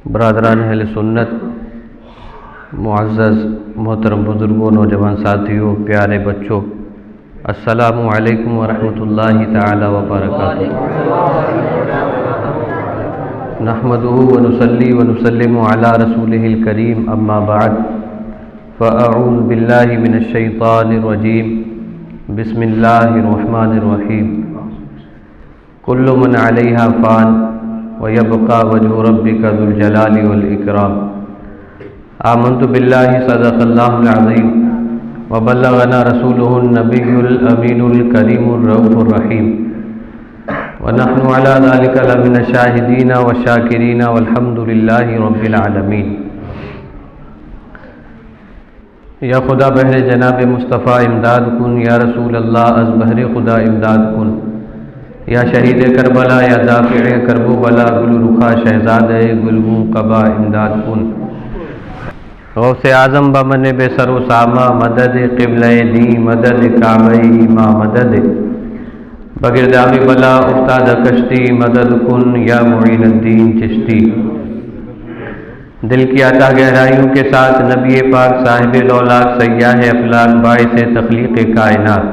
برادران اہل سنت، معزز محترم بزرگوں، نوجوان ساتھیوں، پیارے بچوں، السلام علیکم ورحمۃ اللہ تعالی وبرکاتہ۔ نحمدہ ونصلی ونسلم علی رسولہ الکریم، اما بعد فاعوذ باللہ من الشیطان الرجیم، بسم اللہ الرحمن الرحیم۔ کل من علیہا فان وَيَبْقَى وَجْهُ رَبِّكَ ذُو الْجَلَالِ وَالْإِكْرَامِ۔ آمنت باللہ صدق اللہ العظیم وبلغنا رسولہ النبی الامین الکریم الرؤوف الرحیم، ونحن علی ذلک لمن الشاہدین والشاکرین والحمد للہ رب العالمین۔ یا خدا بہر جناب مصطفیٰ امداد کن، یا رسول اللہ از بہر خدا امداد کن، یا شہید کربلا، یا دافع کرب و بلا، گل رخا شہزاد گلگوں قبا امداد کن۔ غوث اعظم بمن بے سر و سامہ، مدد قبلہ دی، مدد کعبہ ما مدد، بگردامی بلا افتاد کشتی، مدد کن یا معین الدین چشتی۔ دل کی عطا گہرائیوں کے ساتھ نبی پاک صاحب لولاک، سیاح افلاک، باعث تخلیق کائنات،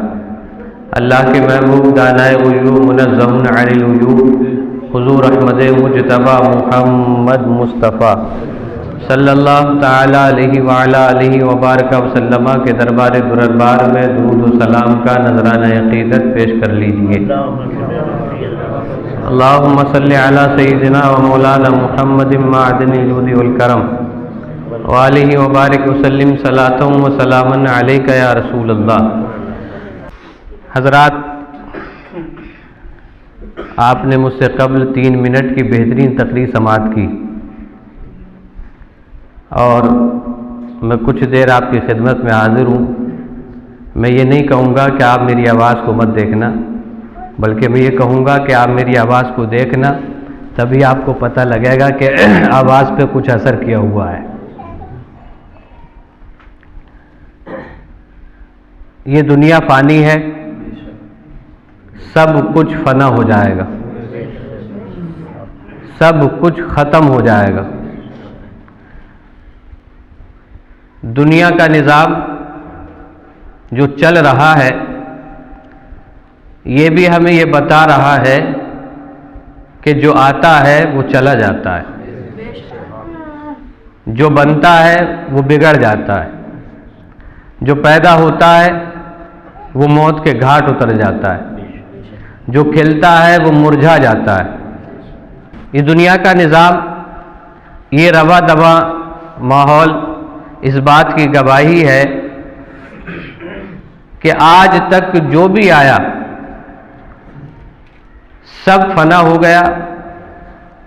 اللہ کے محبوب دانائے غیوب، منزہ عن العیوب، حضور احمد مجتبی محمد مصطفیٰ صلی اللہ تعالی علیہ وعلا علیہ وبارک وسلم کے دربار دربار میں درود و سلام کا نذرانہ عقیدت پیش کر لیجیے۔ اللہم صلی علی سیدنا و مولانا محمد معدن الجود والکرم وآلہ وبارک وسلم، صلاۃ و سلاما علیک یا رسول اللہ۔ حضرات، آپ نے مجھ سے قبل 3 منٹ کی بہترین تقریر سماعت کی، اور میں کچھ دیر آپ کی خدمت میں حاضر ہوں۔ میں یہ نہیں کہوں گا کہ آپ میری آواز کو مت دیکھنا، بلکہ میں یہ کہوں گا کہ آپ میری آواز کو دیکھنا، تبھی آپ کو پتہ لگے گا کہ آواز پہ کچھ اثر کیا ہوا ہے۔ یہ دنیا فانی ہے، سب کچھ فنا ہو جائے گا، سب کچھ ختم ہو جائے گا۔ دنیا کا نظام جو چل رہا ہے، یہ بھی ہمیں یہ بتا رہا ہے کہ جو آتا ہے وہ چلا جاتا ہے، جو بنتا ہے وہ بگڑ جاتا ہے، جو پیدا ہوتا ہے وہ موت کے گھاٹ اتر جاتا ہے، جو کھلتا ہے وہ مرجھا جاتا ہے۔ یہ دنیا کا نظام، یہ روا دوا ماحول اس بات کی گواہی ہے کہ آج تک جو بھی آیا سب فنا ہو گیا،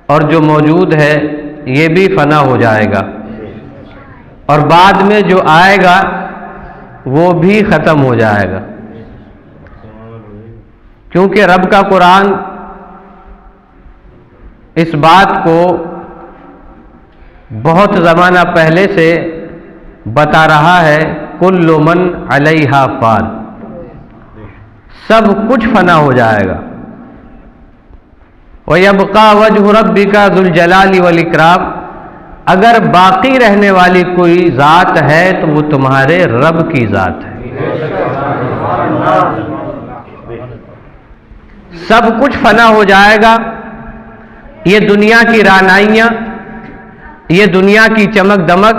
اور جو موجود ہے یہ بھی فنا ہو جائے گا، اور بعد میں جو آئے گا وہ بھی ختم ہو جائے گا، کیونکہ رب کا قرآن اس بات کو بہت زمانہ پہلے سے بتا رہا ہے، کل من علیہا فان، سب کچھ فنا ہو جائے گا۔ وَيَبْقَى وَجْهُ رَبِّكَ ذُو الْجَلَالِ وَالْإِكْرَامِ، اگر باقی رہنے والی کوئی ذات ہے تو وہ تمہارے رب کی ذات ہے۔ سب کچھ فنا ہو جائے گا، یہ دنیا کی رعنائیاں، یہ دنیا کی چمک دمک،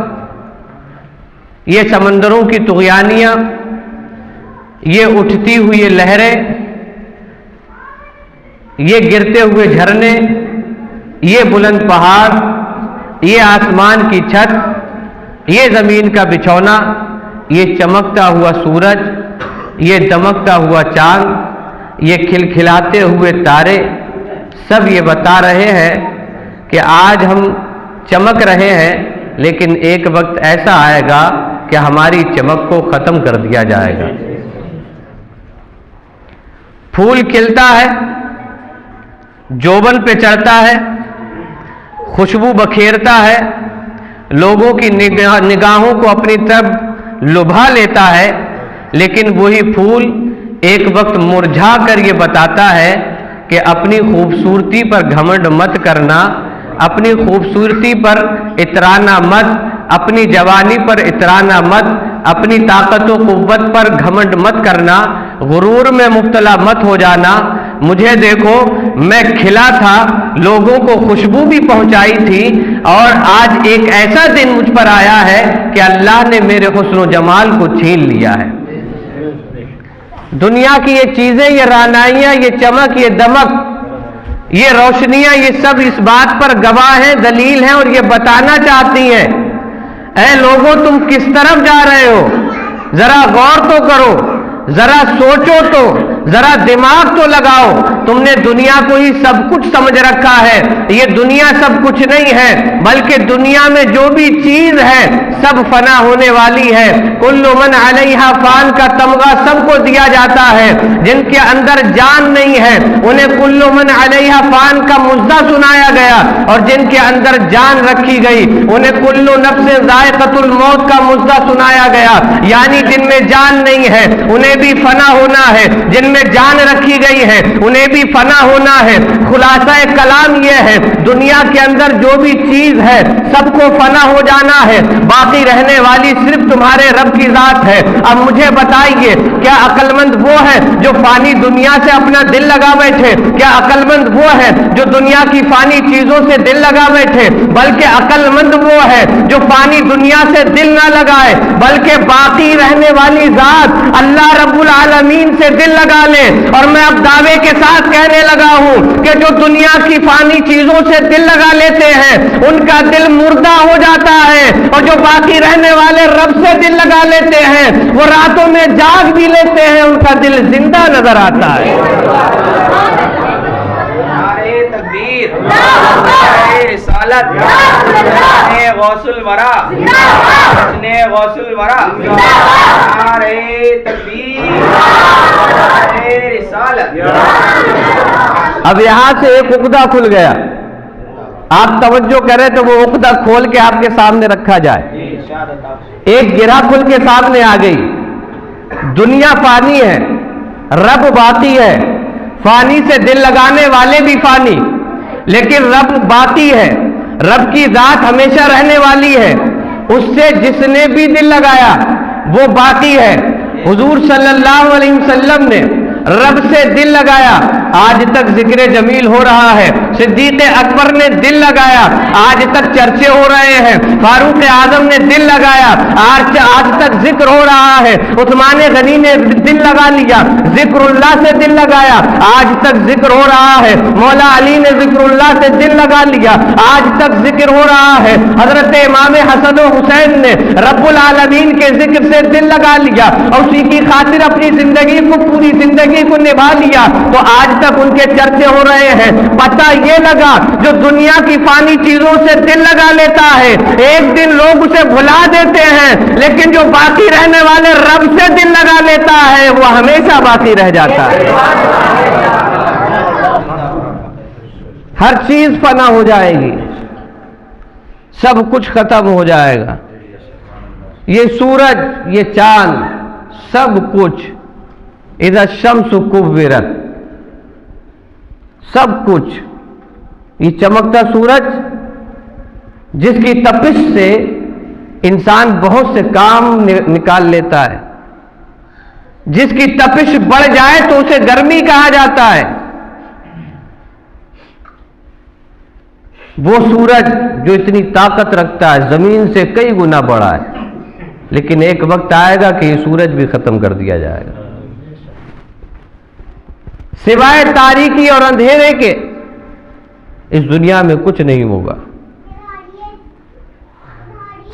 یہ سمندروں کی طغیانیاں، یہ اٹھتی ہوئی لہریں، یہ گرتے ہوئے جھرنے، یہ بلند پہاڑ، یہ آسمان کی چھت، یہ زمین کا بچھونا، یہ چمکتا ہوا سورج، یہ دمکتا ہوا چاند، یہ کھلکھلاتے ہوئے تارے، سب یہ بتا رہے ہیں کہ آج ہم چمک رہے ہیں، لیکن ایک وقت ایسا آئے گا کہ ہماری چمک کو ختم کر دیا جائے گا۔ پھول کھلتا ہے، جوبن پہ چڑھتا ہے، خوشبو بکھیرتا ہے، لوگوں کی نگاہوں کو اپنی طرف لبھا لیتا ہے، لیکن وہی پھول ایک وقت مرجھا کر یہ بتاتا ہے کہ اپنی خوبصورتی پر گھمنڈ مت کرنا، اپنی خوبصورتی پر اترانا مت، اپنی جوانی پر اترانا مت، اپنی طاقت و قوت پر گھمنڈ مت کرنا، غرور میں مبتلا مت ہو جانا۔ مجھے دیکھو، میں کھلا تھا، لوگوں کو خوشبو بھی پہنچائی تھی، اور آج ایک ایسا دن مجھ پر آیا ہے کہ اللہ نے میرے حسن و جمال کو چھین لیا ہے۔ دنیا کی یہ چیزیں، یہ رعنائیاں، یہ چمک، یہ دمک، یہ روشنیاں، یہ سب اس بات پر گواہ ہیں، دلیل ہیں، اور یہ بتانا چاہتی ہیں اے لوگوں تم کس طرف جا رہے ہو، ذرا غور تو کرو، ذرا سوچو تو، ذرا دماغ تو لگاؤ۔ تم نے دنیا کو ہی سب کچھ سمجھ رکھا ہے، یہ دنیا سب کچھ نہیں ہے، بلکہ دنیا میں جو بھی چیز ہے سب فنا ہونے والی ہے۔ کل من علیہا فان کا تمغہ سب کو دیا جاتا ہے، جن کے اندر جان نہیں ہے انہیں کل من علیہا فان کا مزہ سنایا گیا، اور جن کے اندر جان رکھی گئی انہیں کل نفس ذائقۃ الموت کا مزہ سنایا گیا، یعنی جن میں جان نہیں ہے انہیں بھی فنا ہونا ہے، جن میں جان رکھی گئی ہے انہیں بھی فنا ہونا ہے۔ خلاصہ کلام یہ ہے، دنیا کے اندر جو بھی چیز ہے سب کو فنا ہو جانا ہے، باقی رہنے والی صرف تمہارے رب کی ذات ہے۔ اب مجھے بتائیے، کیا عقل مند وہ ہے جو فانی دنیا سے اپنا دل لگا بیٹھے؟ کیا عقل مند وہ ہے جو دنیا کی فانی چیزوں سے دل لگا بیٹھے؟ بلکہ عقل مند وہ ہے جو فانی دنیا سے دل نہ لگائے، بلکہ باقی رہنے والی ذات اللہ رب العالمین سے دل لگا لے۔ اور میں اب دعوے کے ساتھ کہنے لگا ہوں کہ جو دنیا کی فانی چیزوں سے دل لگا لیتے ہیں ان کا دل مردہ ہو جاتا ہے، اور جو باقی رہنے والے رب سے دل لگا لیتے ہیں وہ راتوں میں جاگ بھی لیتے ہیں، ان کا دل زندہ نظر آتا ہے۔ رسالت غوث الورا، غوث الورا، نعرہ تکبیر، رسالت۔ اب یہاں سے ایک عقدہ کھل گیا، آپ توجہ کریں تو وہ عقدہ کھول کے آپ کے سامنے رکھا جائے۔ ایک گرہ کھل کے سامنے آ گئی، دنیا فانی ہے، رب باقی ہے۔ فانی سے دل لگانے والے بھی فانی، لیکن رب باقی ہے، رب کی ذات ہمیشہ رہنے والی ہے، اس سے جس نے بھی دل لگایا وہ باقی ہے۔ حضور صلی اللہ علیہ وسلم نے رب سے دل لگایا، آج تک ذکر جمیل ہو رہا ہے۔ صدیق اکبر نے دل لگایا، آج تک چرچے ہو رہے ہیں۔ فاروق اعظم نے دل لگایا، آج تک ذکر ہو رہا ہے۔ عثمان غنی نے دل لگا لیا، ذکر اللہ سے دل لگایا، آج تک ذکر ہو رہا ہے۔ مولا علی نے ذکر اللہ سے دل لگا لیا، آج تک ذکر ہو رہا ہے۔ حضرت امام حسن و حسین نے رب العالمین کے ذکر سے دل لگا لیا، اور اسی کی خاطر اپنی زندگی کو، پوری زندگی کو نبھا لیا، تو آج تک ان کے چرچے ہو رہے ہیں۔ پتہ یہ لگا، جو دنیا کی فانی چیزوں سے دل لگا لیتا ہے ایک دن لوگ اسے بھلا دیتے ہیں، لیکن جو باقی رہنے والے رب سے دل لگا لیتا ہے وہ ہمیشہ باقی رہ جاتا ہے۔ ہر چیز فنا ہو جائے گی، سب کچھ ختم ہو جائے گا، یہ سورج، یہ چاند، سب کچھ، اذا الشمس کورت، سب کچھ، یہ چمکتا سورج جس کی تپش سے انسان بہت سے کام نکال لیتا ہے، جس کی تپش بڑھ جائے تو اسے گرمی کہا جاتا ہے، وہ سورج جو اتنی طاقت رکھتا ہے زمین سے کئی گنا بڑا ہے، لیکن ایک وقت آئے گا کہ یہ سورج بھی ختم کر دیا جائے گا۔ سوائے تاریکی اور اندھیرے کے اس دنیا میں کچھ نہیں ہوگا،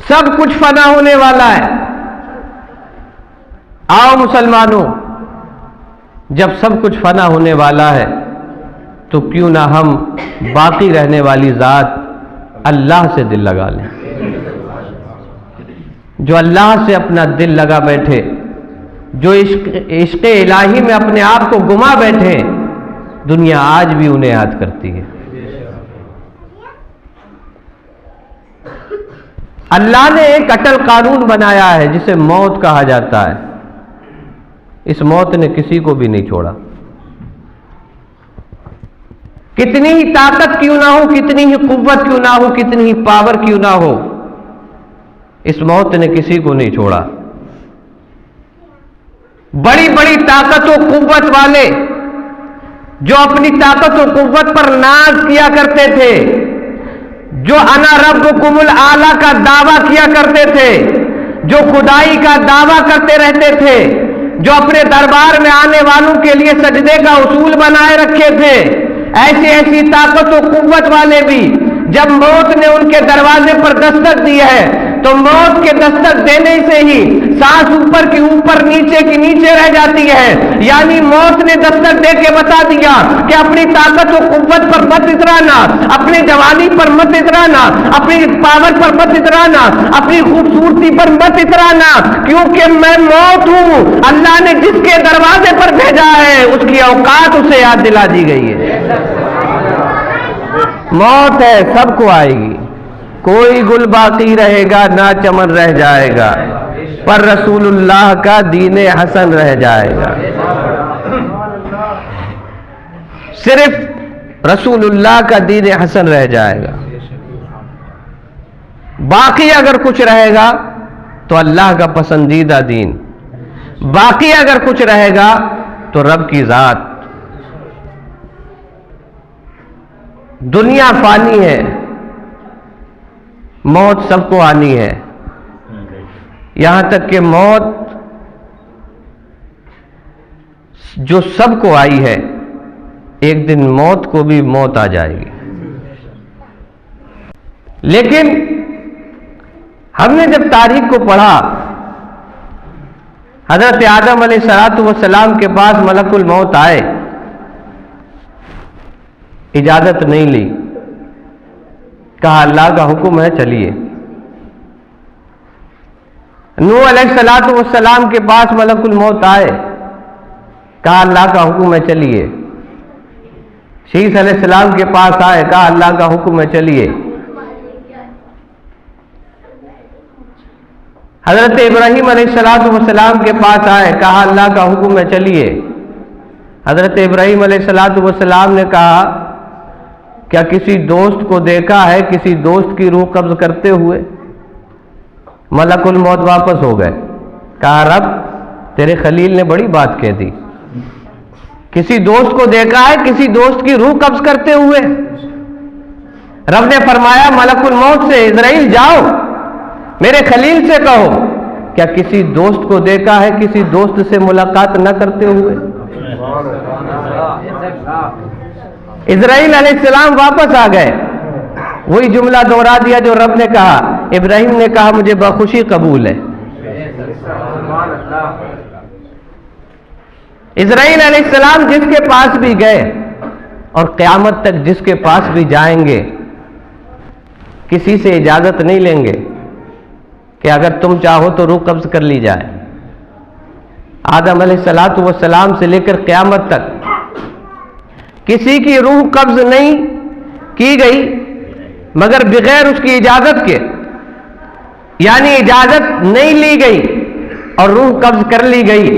سب کچھ فنا ہونے والا ہے۔ آؤ مسلمانوں، جب سب کچھ فنا ہونے والا ہے تو کیوں نہ ہم باقی رہنے والی ذات اللہ سے دل لگا لیں۔ جو اللہ سے اپنا دل لگا بیٹھے، جو عشق الہی میں اپنے آپ کو گما بیٹھے، دنیا آج بھی انہیں یاد کرتی ہے۔ اللہ نے ایک اٹل قانون بنایا ہے جسے موت کہا جاتا ہے، اس موت نے کسی کو بھی نہیں چھوڑا، کتنی ہی طاقت کیوں نہ ہو، کتنی ہی قوت کیوں نہ ہو، کتنی ہی پاور کیوں نہ ہو، اس موت نے کسی کو نہیں چھوڑا۔ بڑی بڑی طاقت و قوت والے جو اپنی طاقت و قوت پر ناز کیا کرتے تھے، جو انا ربکم الاعلی کا دعویٰ کیا کرتے تھے، جو خدائی کا دعویٰ کرتے رہتے تھے، جو اپنے دربار میں آنے والوں کے لیے سجدے کا اصول بنائے رکھے تھے، ایسی طاقت و قوت والے بھی جب موت نے ان کے دروازے پر دستک دی ہے تو موت کے دستک دینے سے ہی سانس اوپر کی اوپر نیچے کی نیچے رہ جاتی ہے، یعنی موت نے دستک دے کے بتا دیا کہ اپنی طاقت و قوت پر مت اترانا، اپنی جوانی پر مت اترانا، اپنی پاور پر مت اترانا، اپنی خوبصورتی پر مت اترانا، کیونکہ میں موت ہوں۔ اللہ نے جس کے دروازے پر بھیجا ہے اس کی اوقات اسے یاد دلا دی گئی ہے۔ موت ہے، سب کو آئے گی، کوئی گل باقی رہے گا نہ چمن رہ جائے گا، پر رسول اللہ کا دین حسن رہ جائے گا۔ صرف رسول اللہ کا دین حسن رہ جائے گا، باقی اگر کچھ رہے گا تو اللہ کا پسندیدہ دین، باقی اگر کچھ رہے گا تو رب کی ذات۔ دنیا فانی ہے، موت سب کو آنی ہے، یہاں تک کہ موت جو سب کو آئی ہے ایک دن موت کو بھی موت آ جائے گی۔ لیکن ہم نے جب تاریخ کو پڑھا، حضرت آدم علیہ السلام کے پاس ملک الموت آئے، اجازت نہیں لی، کہا اللہ کا حکم ہے چلیے۔ نوح علیہ السلام کے پاس ملک الموت آئے، کہا اللہ کا حکم ہے چلیے۔ شیس علیہ السلام کے پاس آئے، کہا اللہ کا حکم ہے چلیے۔ حضرت ابراہیم علیہ السلام کے پاس آئے، کہا اللہ کا حکم ہے چلیے۔ حضرت ابراہیم علیہ السلام نے کہا کیا کسی دوست کو دیکھا ہے کسی دوست کی روح قبض کرتے ہوئے؟ ملک الموت واپس ہو گئے، کہا رب تیرے خلیل نے بڑی بات کہہ دی، کسی دوست کو دیکھا ہے کسی دوست کی روح قبض کرتے ہوئے؟ رب نے فرمایا ملک الموت سے اسرائیل جاؤ میرے خلیل سے کہو کیا کسی دوست کو دیکھا ہے کسی دوست سے ملاقات نہ کرتے ہوئے؟ اسرائیل علیہ السلام واپس آ گئے، وہی جملہ دوہرا دیا جو رب نے کہا۔ ابراہیم نے کہا مجھے بخوشی قبول ہے۔ اسرائیل علیہ السلام جس کے پاس بھی گئے اور قیامت تک جس کے پاس بھی جائیں گے کسی سے اجازت نہیں لیں گے کہ اگر تم چاہو تو روح قبض کر لی جائے۔ آدم علیہ السلام سے لے کر قیامت تک کسی کی روح قبض نہیں کی گئی مگر بغیر اس کی اجازت کے، یعنی اجازت نہیں لی گئی اور روح قبض کر لی گئی۔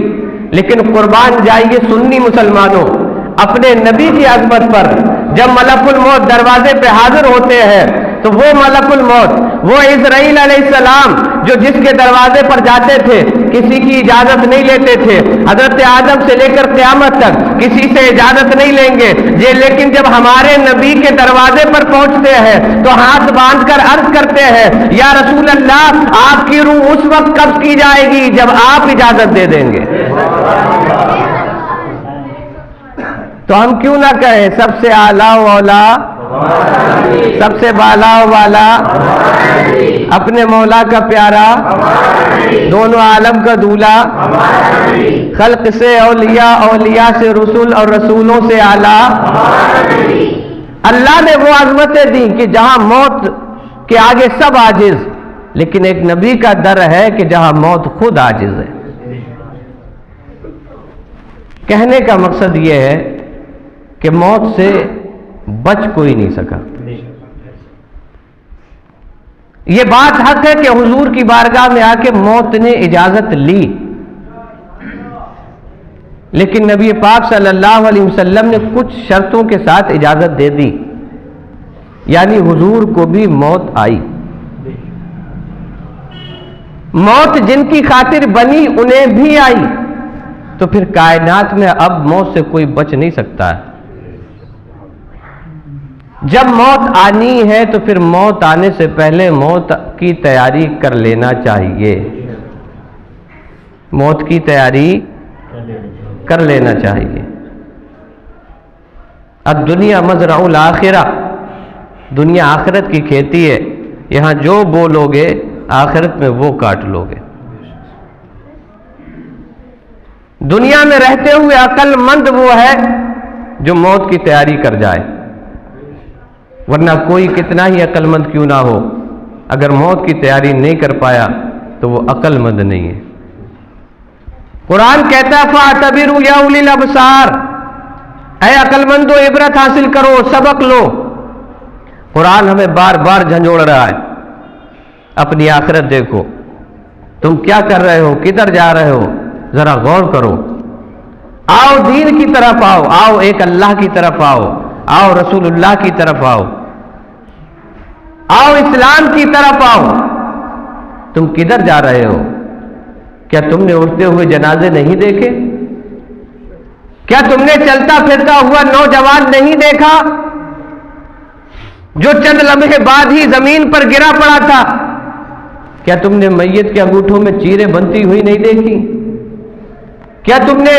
لیکن قربان جائیے سنی مسلمانوں اپنے نبی کی عظمت پر، جب ملک الموت دروازے پہ حاضر ہوتے ہیں تو وہ ملک الموت، وہ اسرائیل علیہ السلام جو جس کے دروازے پر جاتے تھے کسی کی اجازت نہیں لیتے تھے، حضرت آدم سے لے کر قیامت تک کسی سے اجازت نہیں لیں گے یہ، لیکن جب ہمارے نبی کے دروازے پر پہنچتے ہیں تو ہاتھ باندھ کر عرض کرتے ہیں یا رسول اللہ آپ کی روح اس وقت قبض کی جائے گی جب آپ اجازت دے دیں گے۔ تو ہم کیوں نہ کہیں سب سے اعلیٰ و اولا، سب سے بالا و والا، اپنے مولا کا پیارا، دونوں عالم کا دولہ، خلق سے اولیاء، اولیاء سے رسول اور رسولوں سے اعلیٰ۔ اللہ نے وہ عظمتیں دی کہ جہاں موت کے آگے سب عاجز، لیکن ایک نبی کا در ہے کہ جہاں موت خود عاجز ہے۔ کہنے کا مقصد یہ ہے کہ موت سے بچ کوئی نہیں سکا۔ یہ بات حق ہے کہ حضور کی بارگاہ میں آ کے موت نے اجازت لی، لیکن نبی پاک صلی اللہ علیہ وسلم نے کچھ شرطوں کے ساتھ اجازت دے دی، یعنی حضور کو بھی موت آئی۔ موت جن کی خاطر بنی انہیں بھی آئی، تو پھر کائنات میں اب موت سے کوئی بچ نہیں سکتا ہے۔ جب موت آنی ہے تو پھر موت آنے سے پہلے موت کی تیاری کر لینا چاہیے، موت کی تیاری کر لینا چاہیے۔ اب دنیا مزرع الآخرہ، دنیا آخرت کی کھیتی ہے، یہاں جو بولو گے آخرت میں وہ کاٹ لو گے۔ دنیا میں رہتے ہوئے عقل مند وہ ہے جو موت کی تیاری کر جائے، ورنہ کوئی کتنا ہی عقل مند کیوں نہ ہو، اگر موت کی تیاری نہیں کر پایا تو وہ عقل مند نہیں ہے۔ قرآن کہتا ہے فَاعْتَبِرُوا يَا أُولِي الْأَبْصَارِ، اے عقل مندو عبرت حاصل کرو، سبق لو۔ قرآن ہمیں بار بار جھنجھوڑ رہا ہے، اپنی آخرت دیکھو، تم کیا کر رہے ہو، کدھر جا رہے ہو، ذرا غور کرو۔ آؤ دین کی طرف آؤ، آؤ ایک اللہ کی طرف آؤ، آؤ رسول اللہ کی طرف آؤ، آؤ اسلام کی طرف آؤ۔ تم کدھر جا رہے ہو؟ کیا تم نے اٹھتے ہوئے جنازے نہیں دیکھے؟ کیا تم نے چلتا پھرتا ہوا نوجوان نہیں دیکھا جو چند لمحے بعد ہی زمین پر گرا پڑا تھا؟ کیا تم نے میت کے انگوٹھوں میں چیریں بنتی ہوئی نہیں دیکھی؟ کیا تم نے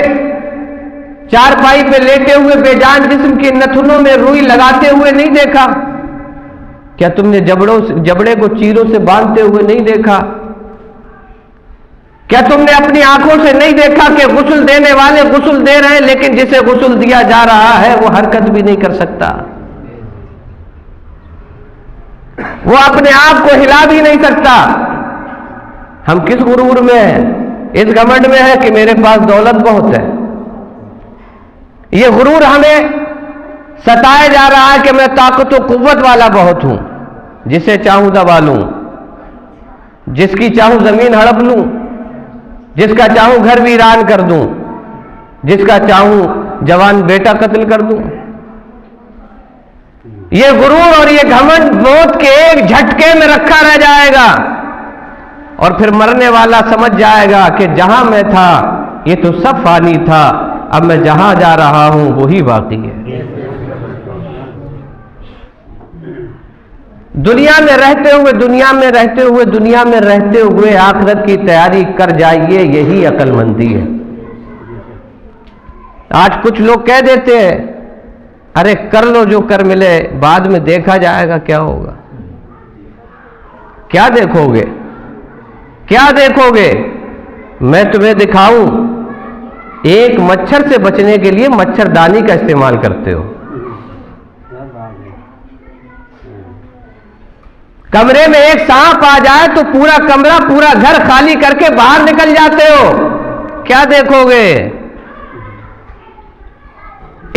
چارپائی پہ لیٹے ہوئے بے جان جسم کے نتھنوں میں روئی لگاتے ہوئے نہیں دیکھا؟ کیا تم نے جبڑے کو چیروں سے باندھتے ہوئے نہیں دیکھا؟ کیا تم نے اپنی آنکھوں سے نہیں دیکھا کہ غسل دینے والے غسل دے رہے ہیں لیکن جسے غسل دیا جا رہا ہے وہ حرکت بھی نہیں کر سکتا، وہ اپنے آپ کو ہلا بھی نہیں سکتا؟ ہم کس غرور میں ہیں؟ اس گھمنڈ میں ہے کہ میرے پاس دولت بہت ہے۔ یہ غرور ہمیں ستایا جا رہا ہے کہ میں طاقت و قوت والا بہت ہوں، جسے چاہوں دبا لوں، جس کی چاہوں زمین ہڑپ لوں، جس کا چاہوں گھر ویران کر دوں، جس کا چاہوں جوان بیٹا قتل کر دوں۔ یہ غرور اور یہ گھمنڈ موت کے ایک جھٹکے میں رکھا رہ جائے گا، اور پھر مرنے والا سمجھ جائے گا کہ جہاں میں تھا یہ تو سب فانی تھا، اب میں جہاں جا رہا ہوں وہی باقی ہے۔ دنیا میں رہتے ہوئے دنیا میں رہتے ہوئے آخرت کی تیاری کر جائیے، یہی عقل مندی ہے۔ آج کچھ لوگ کہہ دیتے ہیں ارے کر لو جو کر ملے، بعد میں دیکھا جائے گا کیا ہوگا۔ کیا دیکھو گے؟ کیا دیکھو گے؟ میں تمہیں دکھاؤں، ایک مچھر سے بچنے کے لیے مچھردانی کا استعمال کرتے ہو، کمرے میں ایک سانپ آ جائے تو پورا کمرہ پورا گھر خالی کر کے باہر نکل جاتے ہو، کیا دیکھو گے؟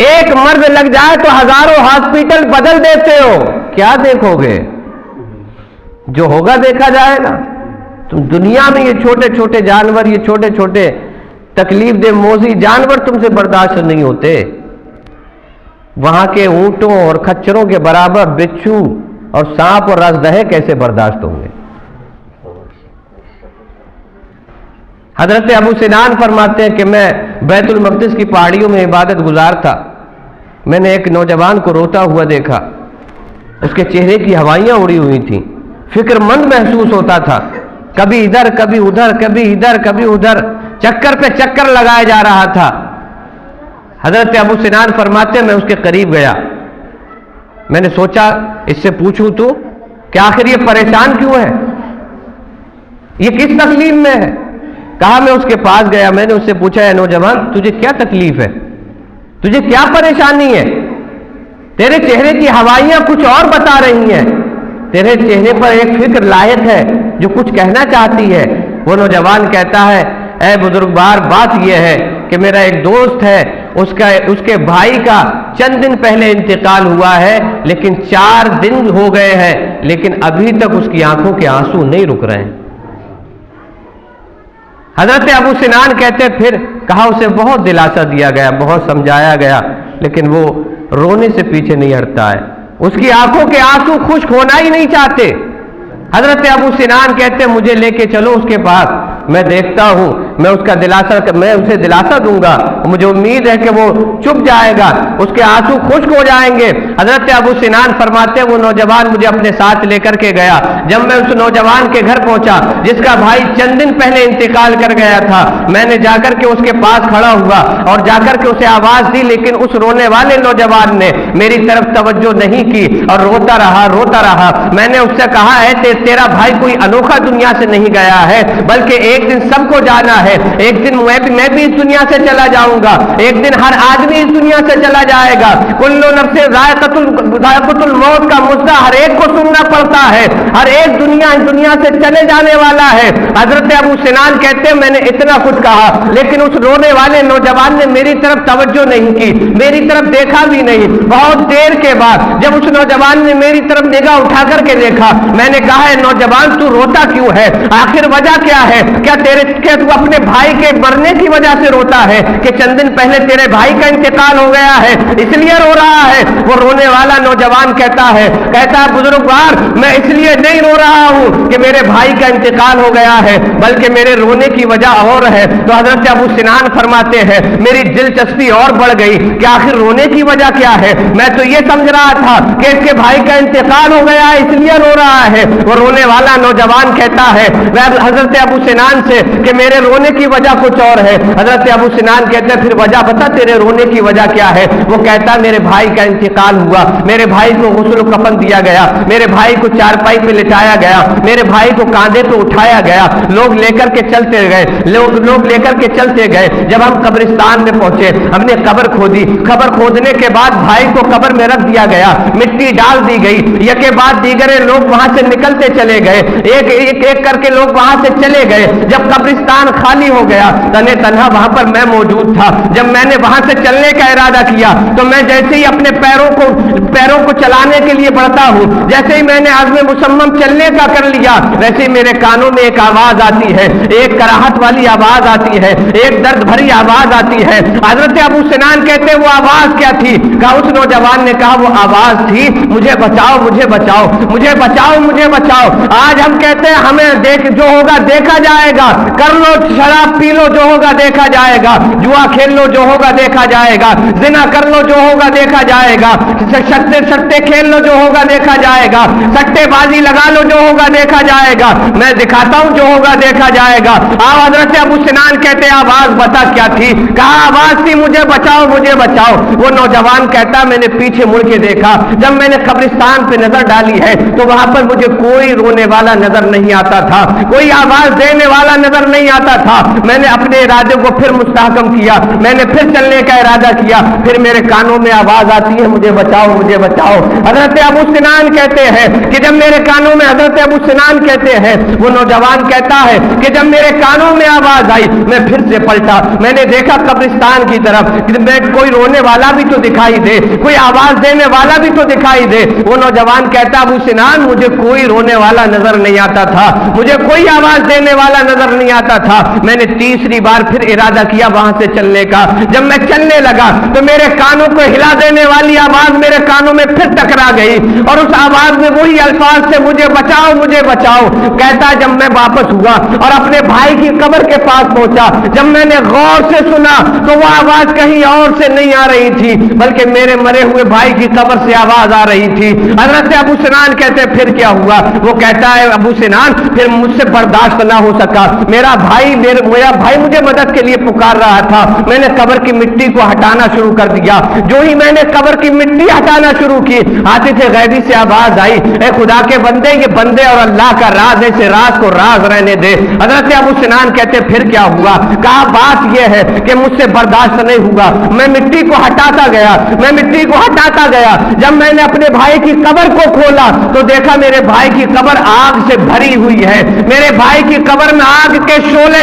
ایک مرض لگ جائے تو ہزاروں ہاسپٹل بدل دیتے ہو، کیا دیکھو گے؟ جو ہوگا دیکھا جائے گا۔ تم دنیا میں یہ چھوٹے چھوٹے جانور، یہ چھوٹے چھوٹے تکلیف دہ موذی جانور تم سے برداشت نہیں ہوتے، وہاں کے اونٹوں اور کھچروں کے برابر بچھو اور سانپ اور رازدہے کیسے برداشت ہوں گے؟ حضرت ابو سنان فرماتے ہیں کہ میں بیت المقدس کی پہاڑیوں میں عبادت گزار تھا، میں نے ایک نوجوان کو روتا ہوا دیکھا، اس کے چہرے کی ہوائیاں اڑی ہوئی تھیں، فکر مند محسوس ہوتا تھا، کبھی ادھر کبھی ادھر، کبھی ادھر کبھی ادھر، چکر پہ چکر لگایا جا رہا تھا۔ حضرت ابو سنان فرماتے ہیں میں اس کے قریب گیا، میں نے سوچا اس سے پوچھوں تو کہ آخر یہ پریشان کیوں ہے، یہ کس تکلیف میں ہے؟ کہا میں اس کے پاس گیا، میں نے اس سے پوچھا اے نوجوان تجھے کیا تکلیف ہے، تجھے کیا پریشانی ہے؟ تیرے چہرے کی ہوائیاں کچھ اور بتا رہی ہیں، تیرے چہرے پر ایک فکر لاحق ہے جو کچھ کہنا چاہتی ہے۔ وہ نوجوان کہتا ہے اے بزرگوار بات یہ ہے کہ میرا ایک دوست ہے، اس کے بھائی کا چند دن پہلے انتقال ہوا ہے، لیکن 4 دن ہو گئے ہیں لیکن ابھی تک اس کی آنکھوں کے آنسو نہیں رک رہے ہیں۔ حضرت ابو سنان کہتے پھر کہا اسے بہت دلاسا دیا گیا، بہت سمجھایا گیا، لیکن وہ رونے سے پیچھے نہیں ہٹتا ہے، اس کی آنکھوں کے آنسو خشک ہونا ہی نہیں چاہتے۔ حضرت ابو سنان کہتے مجھے لے کے چلو اس کے پاس، میں دیکھتا ہوں، میں اسے دلاسا دوں گا، مجھے امید ہے کہ وہ چپ جائے گا، اس کے آنسو خشک ہو جائیں گے۔ حضرت ابو سنان فرماتے وہ نوجوان مجھے اپنے ساتھ لے کر کے گیا۔ جب میں اس نوجوان کے گھر پہنچا جس کا بھائی چند دن پہلے انتقال کر گیا تھا، میں نے جا کر کے اس کے پاس کھڑا ہوا اور جا کر کے اسے آواز دی، لیکن اس رونے والے نوجوان نے میری طرف توجہ نہیں کی اور روتا رہا۔ میں نے اس سے کہا ہے تیرا بھائی کوئی انوکھا دنیا سے نہیں گیا ہے، بلکہ ایک دن سب کو جانا ہے، ایک دن میں بھی اس دنیا سے چلا جاؤں گا، ایک دن ہر آدمی اس دنیا سے چلا جائے گا، کل نفس ذائقۃ الموت کا مزہ ہر ایک کو سننا پڑتا ہے، ہر ایک دنیا سے چلے جانے والا ہے۔ حضرت ابو سنان کہتے میں نے اتنا کچھ کہا، لیکن اس رونے والے نوجوان نے میری طرف توجہ نہیں کی، میری طرف دیکھا بھی نہیں۔ بہت دیر کے بعد جب اس نوجوان نے میری طرف نگاہ اٹھا کر کے دیکھا، میں نے کہا ہے نوجوان تو روتا کیوں ہے؟ آخر وجہ کیا ہے؟ کیا تو اپنے بھائی کے مرنے کی وجہ سے روتا ہے کہ چند دن پہلے تیرے بھائی کا انتقال ہو گیا ہے اس لیے رو رہا ہے؟ وہ رونے والا نوجوان کہتا ہے بزرگوار میں اس لیے نہیں رو رہا ہوں کہ میرے بھائی کا انتقال ہو گیا ہے، بلکہ میرے رونے کی وجہ اور ہے۔ تو حضرت ابو سنان فرماتے ہیں میری دلچسپی اور بڑھ گئی کہ آخر رونے کی وجہ کیا ہے؟ میں تو یہ سمجھ رہا تھا کہ اس کے بھائی کا انتقال ہو گیا ہے اس لیے رو رہا ہے۔ وہ رونے والا نوجوان کہتا ہے حضرت ابو سنان سے کہ میرے رونے کی وجہ کچھ اور ہے۔ حضرت ابو سنان کہتے ہیں پھر وجہ بتا تیرے رونے کی وجہ کیا ہے؟ وہ کہتا میرے بھائی کا انتقال ہوا، میرے بھائی کو غسل و کفن دیا گیا، میرے بھائی کو چارپائی پہ لٹایا گیا، میرے بھائی کو کاندھے پہ اٹھایا گیا، لوگ لے کر کے چلتے گئے۔ جب ہم قبرستان میں پہنچے ہم نے قبر کھودی، قبر کھودنے کے بعد بھائی کو قبر میں رکھ دیا گیا، مٹی ڈال دی گئی، یکے بعد دیگرے لوگ وہاں سے نکلتے چلے گئے، ایک کر کے لوگ وہاں سے چلے گئے۔ جب قبرستان خالی ہو گیا تنہا وہاں پر میں موجود تھا۔ جب میں نے وہاں سے چلنے کا ارادہ کیا تو میں جیسے ہی اپنے پیروں کو چلانے کے لیے بڑھتا ہوں، جیسے ہی میں نے عزم مصمم چلنے کا کر لیا، ویسے ہی میرے کانوں میں ایک آواز آتی ہے، ایک کراہت والی آواز آتی ہے، ایک درد بھری آواز آتی ہے۔ حضرت ابو سنان کہتے ہیں وہ آواز کیا تھی؟ کہا اس نوجوان نے کہا وہ آواز تھی مجھے بچاؤ مجھے بچاؤ مجھے بچاؤ مجھے بچاؤ۔ آج ہم کہتے ہیں ہمیں جو ہوگا دیکھا جائے گا، کر لو شراب پی لو جو ہوگا دیکھا جائے گا، جوا کھیل لو جو ہوگا دیکھا جائے گا، زنا کر لو جو ہوگا دیکھا جائے گا، سٹے کھیل لو جو ہوگا دیکھا جائے گا، سٹے بازی لگا لو جو ہوگا دیکھا جائے گا، میں دکھاتا ہوں جو ہوگا دیکھا جائے گا۔ حضرت ابو سنان کہتے آواز بتا کیا تھی؟ کہا آواز تھی مجھے بچاؤ مجھے بچاؤ۔ وہ نوجوان کہتا میں نے پیچھے مڑ کے دیکھا، جب میں نے قبرستان پہ نظر ڈالی ہے تو وہاں پر مجھے کوئی رونے والا نظر نہیں آتا تھا، کوئی آواز دینے والا نظر نہیں آتا تھا۔ میں نے اپنے ارادے کو پھر مستحکم کیا، میں نے پھر چلنے کا ارادہ کیا، پھر میرے کانوں میں آواز آتی ہے مجھے بچاؤ مجھے بچاؤ۔ حضرت ابو سنان کہتے ہیں کہ جب میرے کانوں میں حضرت ابو سنان کہتے ہیں وہ نوجوان کہتا ہے کہ جب میرے کانوں میں آواز آئی میں پھر سے پلٹا، میں نے دیکھا قبرستان کی طرف میں کوئی رونے والا بھی تو دکھائی دے، کوئی آواز دینے والا بھی تو دکھائی دے۔ وہ نوجوان کہتا ابو سنان مجھے کوئی رونے والا نظر نہیں آتا تھا، مجھے کوئی آواز دینے والا نظر نہیں آتا تھا۔ میں نے تیسری بار پھر ارادہ کیا وہاں سے چلنے کا، جب میں چلنے لگا تو میرے کانوں کو ہلا دینے والی آواز میرے کانوں میں پھر ٹکرا گئی اور اس آواز میں وہی الفاظ سے مجھے بچاؤ مجھے بچاؤ۔ کہتا جب میں واپس ہوا اور اپنے بھائی کی قبر کے پاس پہنچا، جب میں نے غور سے سنا تو وہ آواز کہیں اور سے نہیں آ رہی تھی بلکہ میرے مرے ہوئے بھائی کی قبر سے آواز آ رہی تھی۔ حضرت ابو سنان کہتے پھر کیا ہوا؟ وہ کہتا ہے ابو سنان پھر مجھ سے برداشت نہ ہو سکا، میرا بھائی مجھے مدد کے لیے پکار رہا تھا، میں نے قبر کی مٹی کو ہٹانا شروع کر دیا۔ جو ہی میں نے قبر کی مٹی ہٹانا شروع کی عاطف غیبی سے آواز آئی اے خدا کے بندے یہ بندے اور اللہ کا راز ہے، اسے راز کو راز رہنے دے۔ حضرت ابو سنان کہتے پھر کیا ہوا؟ کہا بات یہ ہے کہ مجھ سے برداشت نہیں ہوا، میں مٹی کو ہٹاتا گیا، جب میں نے اپنے بھائی کی قبر کو کھولا تو دیکھا میرے بھائی کی قبر آگ سے بھری ہوئی ہے، میرے بھائی کی قبر میں آگ کے شعلے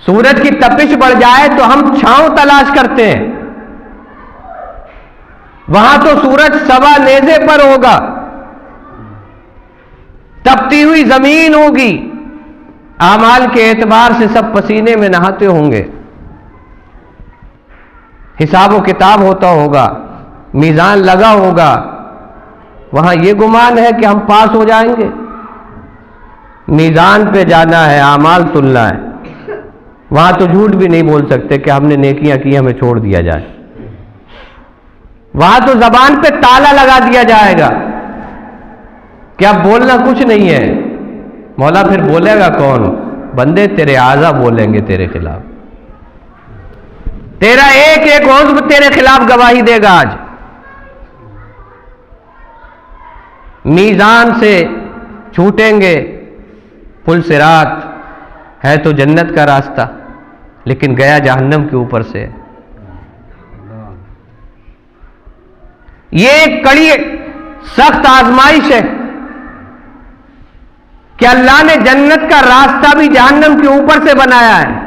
سورج کی تپش بڑھ جائے تو ہم چھاؤں تلاش کرتے ہیں، وہاں تو سورج سوا نیزے پر ہوگا، تپتی ہوئی زمین ہوگی، اعمال کے اعتبار سے سب پسینے میں نہاتے ہوں گے، حساب و کتاب ہوتا ہوگا، میزان لگا ہوگا، وہاں یہ گمان ہے کہ ہم پاس ہو جائیں گے؟ میزان پہ جانا ہے، اعمال تلنا ہے، وہاں تو جھوٹ بھی نہیں بول سکتے کہ ہم نے نیکیاں کی، ہمیں چھوڑ دیا جائے، وہاں تو زبان پہ تالا لگا دیا جائے گا کہ اب بولنا کچھ نہیں ہے۔ مولا پھر بولے گا کون؟ بندے تیرے اعضا بولیں گے تیرے خلاف، تیرا ایک ایک عضو تیرے خلاف گواہی دے گا۔ آج میزان سے چھوٹیں گے، پل صراط ہے تو جنت کا راستہ، لیکن گیا جہنم کے اوپر سے۔ یہ ایک کڑی سخت آزمائش ہے کہ اللہ نے جنت کا راستہ بھی جہنم کے اوپر سے بنایا ہے۔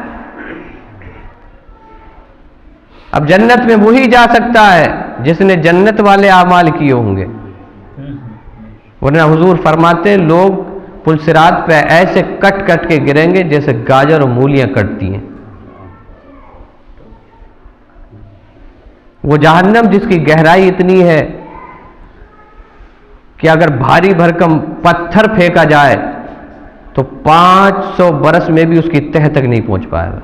اب جنت میں وہی جا سکتا ہے جس نے جنت والے اعمال کیے ہوں گے، ورنہ حضور فرماتے ہیں لوگ پل صراط پہ ایسے کٹ کٹ کے گریں گے جیسے گاجر اور مولیاں کٹتی ہیں۔ وہ جہنم جس کی گہرائی اتنی ہے کہ اگر بھاری بھرکم پتھر پھینکا جائے تو 500 برس میں بھی اس کی تہہ تک نہیں پہنچ پائے گا۔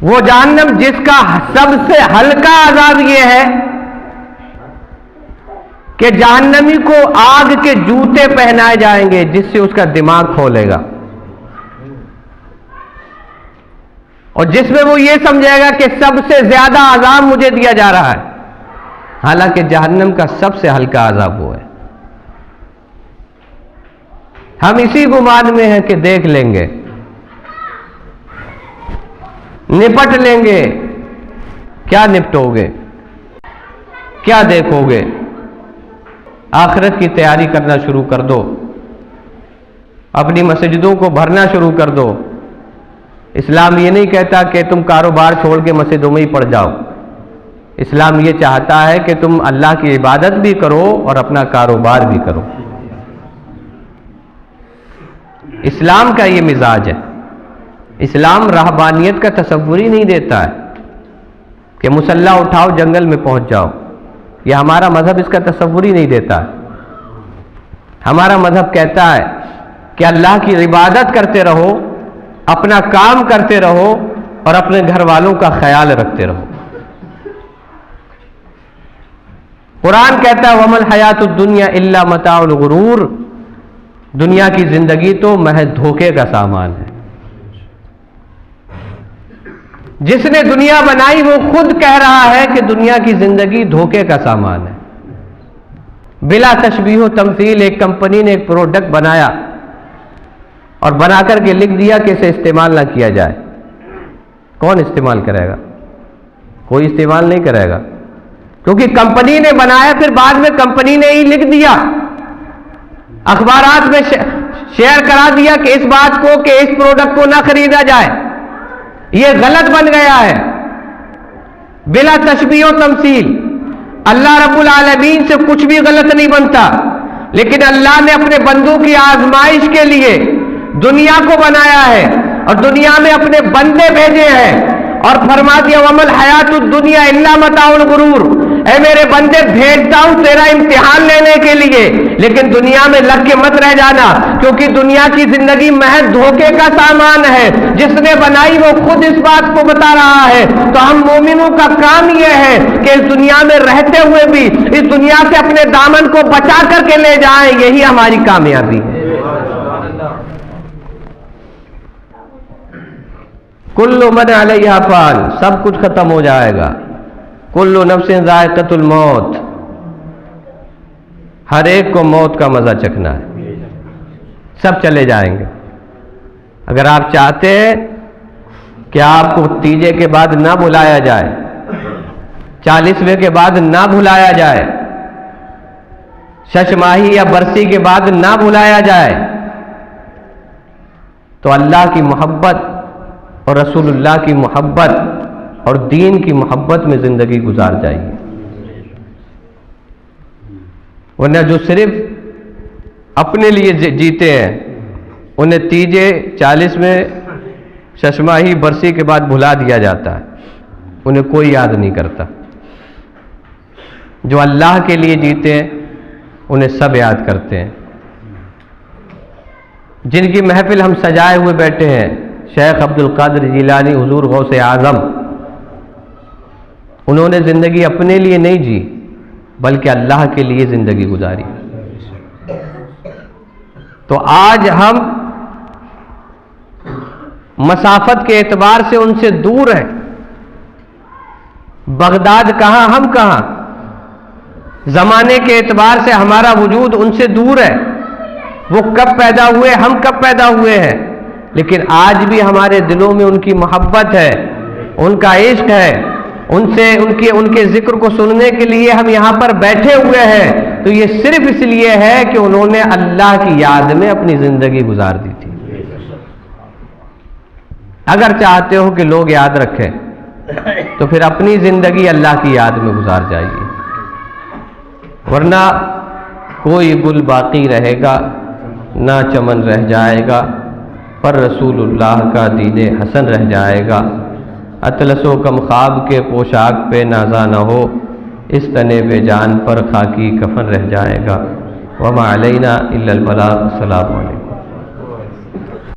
وہ جہنم جس کا سب سے ہلکا عذاب یہ ہے کہ جہنمی کو آگ کے جوتے پہنائے جائیں گے جس سے اس کا دماغ کھولے گا، اور جس میں وہ یہ سمجھے گا کہ سب سے زیادہ عذاب مجھے دیا جا رہا ہے، حالانکہ جہنم کا سب سے ہلکا عذاب وہ ہے۔ ہم اسی گمان میں ہیں کہ دیکھ لیں گے، نپٹ لیں گے۔ کیا نپٹو گے؟ کیا دیکھو گے؟ آخرت کی تیاری کرنا شروع کر دو، اپنی مسجدوں کو بھرنا شروع کر دو۔ اسلام یہ نہیں کہتا کہ تم کاروبار چھوڑ کے مسجدوں میں ہی پڑ جاؤ، اسلام یہ چاہتا ہے کہ تم اللہ کی عبادت بھی کرو اور اپنا کاروبار بھی کرو۔ اسلام کا یہ مزاج ہے۔ اسلام رہبانیت کا تصور ہی نہیں دیتا ہے کہ مسلح اٹھاؤ جنگل میں پہنچ جاؤ، یہ ہمارا مذہب اس کا تصور ہی نہیں دیتا ہے۔ ہمارا مذہب کہتا ہے کہ اللہ کی عبادت کرتے رہو، اپنا کام کرتے رہو اور اپنے گھر والوں کا خیال رکھتے رہو۔ قرآن کہتا ہے وَمَا الْحَيَاةُ الدُّنْيَا إِلَّا مَتَاعُ الْغُرُورِ، دنیا کی زندگی تو محض دھوکے کا سامان ہے۔ جس نے دنیا بنائی وہ خود کہہ رہا ہے کہ دنیا کی زندگی دھوکے کا سامان ہے۔ بلا تشبیہ و تمثیل ایک کمپنی نے ایک پروڈکٹ بنایا اور بنا کر کے لکھ دیا کہ اسے استعمال نہ کیا جائے۔ کون استعمال کرے گا؟ کوئی استعمال نہیں کرے گا، کیونکہ کمپنی نے بنایا، پھر بعد میں کمپنی نے ہی لکھ دیا، اخبارات میں شیئر کرا دیا کہ اس بات کو کہ اس پروڈکٹ کو نہ خریدا جائے۔ یہ غلط بن گیا ہے بلا تشبیہ و تمثیل۔ اللہ رب العالمین سے کچھ بھی غلط نہیں بنتا، لیکن اللہ نے اپنے بندوں کی آزمائش کے لیے دنیا کو بنایا ہے اور دنیا میں اپنے بندے بھیجے ہیں، اور فرما دیا وَمَا الْحَيَاةُ الدُّنْيَا إِلَّا مَتَاعُ الْغُرُورِ، اے میرے بندے بھیجتا ہوں تیرا امتحان لینے کے لیے، لیکن دنیا میں لگ کے مت رہ جانا، کیونکہ دنیا کی زندگی محض دھوکے کا سامان ہے۔ جس نے بنائی وہ خود اس بات کو بتا رہا ہے۔ تو ہم مومنوں کا کام یہ ہے کہ اس دنیا میں رہتے ہوئے بھی اس دنیا سے اپنے دامن کو بچا کر کے لے جائیں، یہی ہماری کامیابی ہے۔ کل من علیہا فان، سب کچھ ختم ہو جائے گا۔ کل نفس ذائقۃ الموت، ہر ایک کو موت کا مزہ چکھنا ہے، سب چلے جائیں گے۔ اگر آپ چاہتے ہیں کہ آپ کو تیجے کے بعد نہ بلایا جائے، 40ویں کے بعد نہ بلایا جائے، شش ماہی یا برسی کے بعد نہ بلایا جائے، تو اللہ کی محبت اور رسول اللہ کی محبت اور دین کی محبت میں زندگی گزار جائیے. ورنہ جو صرف اپنے لیے جیتے ہیں انہیں تیجے 40 میں ششماہی برسی کے بعد بھلا دیا جاتا ہے، انہیں کوئی یاد نہیں کرتا. جو اللہ کے لیے جیتے ہیں انہیں سب یاد کرتے ہیں. جن کی محفل ہم سجائے ہوئے بیٹھے ہیں، شیخ عبد القادر جیلانی حضور غوث اعظم، انہوں نے زندگی اپنے لیے نہیں جی بلکہ اللہ کے لیے زندگی گزاری. تو آج ہم مسافت کے اعتبار سے ان سے دور ہیں. بغداد کہاں، ہم کہاں. زمانے کے اعتبار سے ہمارا وجود ان سے دور ہے. وہ کب پیدا ہوئے، ہم کب پیدا ہوئے ہیں، لیکن آج بھی ہمارے دلوں میں ان کی محبت ہے، ان کا عشق ہے. ان کے ذکر کو سننے کے لیے ہم یہاں پر بیٹھے ہوئے ہیں تو یہ صرف اس لیے ہے کہ انہوں نے اللہ کی یاد میں اپنی زندگی گزار دی تھی. اگر چاہتے ہو کہ لوگ یاد رکھیں تو پھر اپنی زندگی اللہ کی یاد میں گزار جائیے، ورنہ کوئی گل باقی رہے گا نہ چمن رہ جائے گا، پر رسول اللہ کا دین حسن رہ جائے گا. اطلس و کم خواب کے پوشاک پہ نازا نہ ہو، اس تنے بے جان پر خاکی کفن رہ جائے گا. وما علینا الا البلاغ. السلام علیکم.